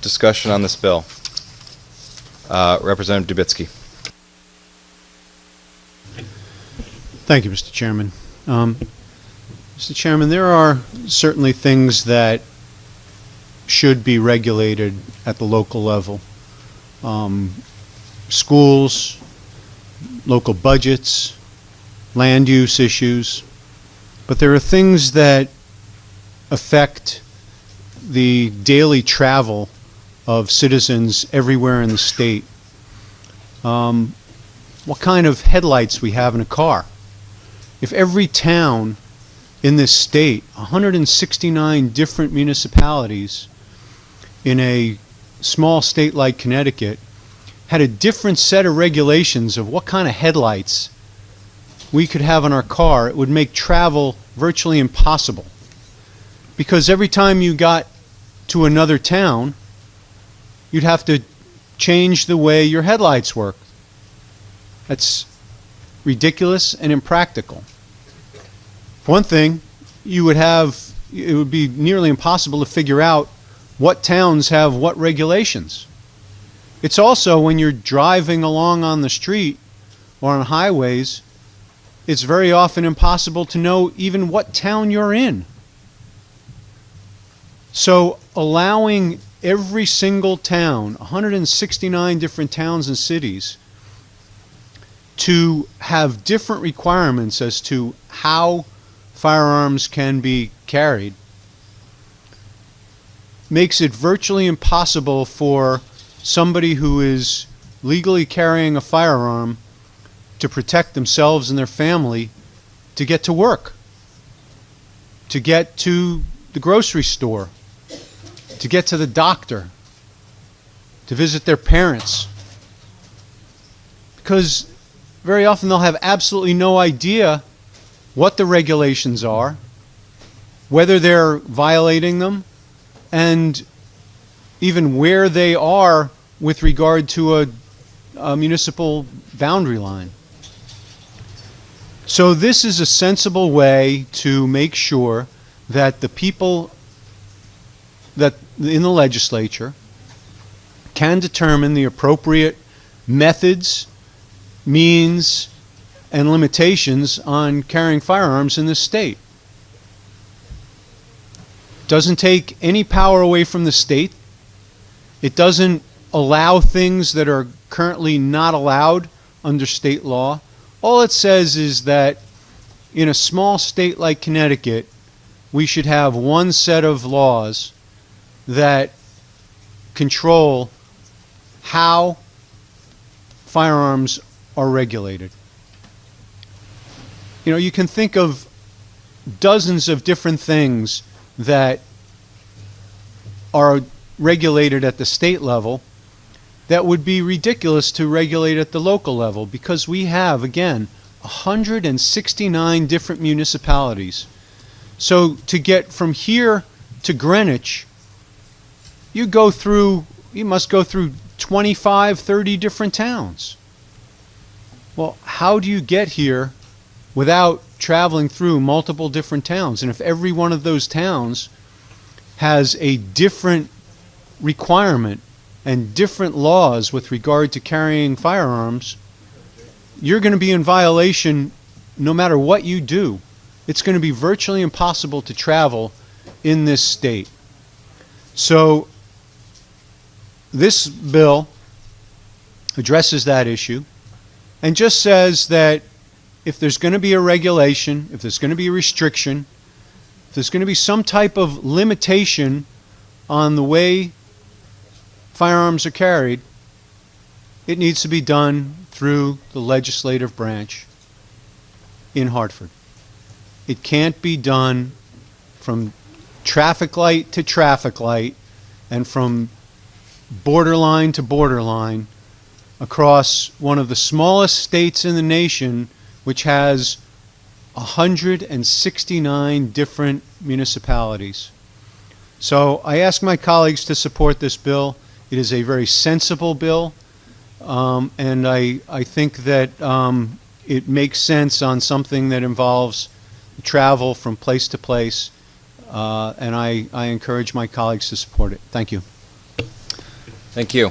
discussion on this bill? Representative Dubitsky. Thank you, Mr. Chairman. Mr. Chairman, there are certainly things that should be regulated at the local level. Schools, local budgets, land use issues. But there are things that affect the daily travel of citizens everywhere in the state. What kind of headlights we have in a car. If every town in this state, 169 different municipalities in a small state like Connecticut, had a different set of regulations of what kind of headlights we could have in our car, it would make travel virtually impossible. Because every time you got to another town, you'd have to change the way your headlights work. That's ridiculous and impractical. For one thing, it would be nearly impossible to figure out what towns have what regulations. It's also, when you're driving along on the street or on highways, it's very often impossible to know even what town you're in. So allowing every single town, 169 different towns and cities, to have different requirements as to how firearms can be carried makes it virtually impossible for somebody who is legally carrying a firearm to protect themselves and their family to get to work, to get to the grocery store, to get to the doctor, to visit their parents. Because very often they'll have absolutely no idea what the regulations are, whether they're violating them, and even where they are with regard to a municipal boundary line. So this is a sensible way to make sure that the people that in the legislature can determine the appropriate methods, means, and limitations on carrying firearms in this state. Doesn't take any power away from the state. It doesn't allow things that are currently not allowed under state law. All it says is that in a small state like Connecticut, we should have one set of laws that control how firearms are regulated. You know, you can think of dozens of different things that are regulated at the state level that would be ridiculous to regulate at the local level, because we have, again, 169 different municipalities. So to get from here to Greenwich, you must go through 25, 30 different towns. Well, how do you get here without traveling through multiple different towns? And if every one of those towns has a different requirement and different laws with regard to carrying firearms, you're going to be in violation no matter what you do. It's going to be virtually impossible to travel in this state. So this bill addresses that issue and just says that if there's going to be a regulation, if there's going to be a restriction, if there's going to be some type of limitation on the way firearms are carried, it needs to be done through the legislative branch in Hartford. It can't be done from traffic light to traffic light and from borderline to borderline across one of the smallest states in the nation, which has 169 different municipalities. So I ask my colleagues to support this bill. It is a very sensible bill, and I think that it makes sense on something that involves travel from place to place, and I encourage my colleagues to support it. Thank you. Thank you.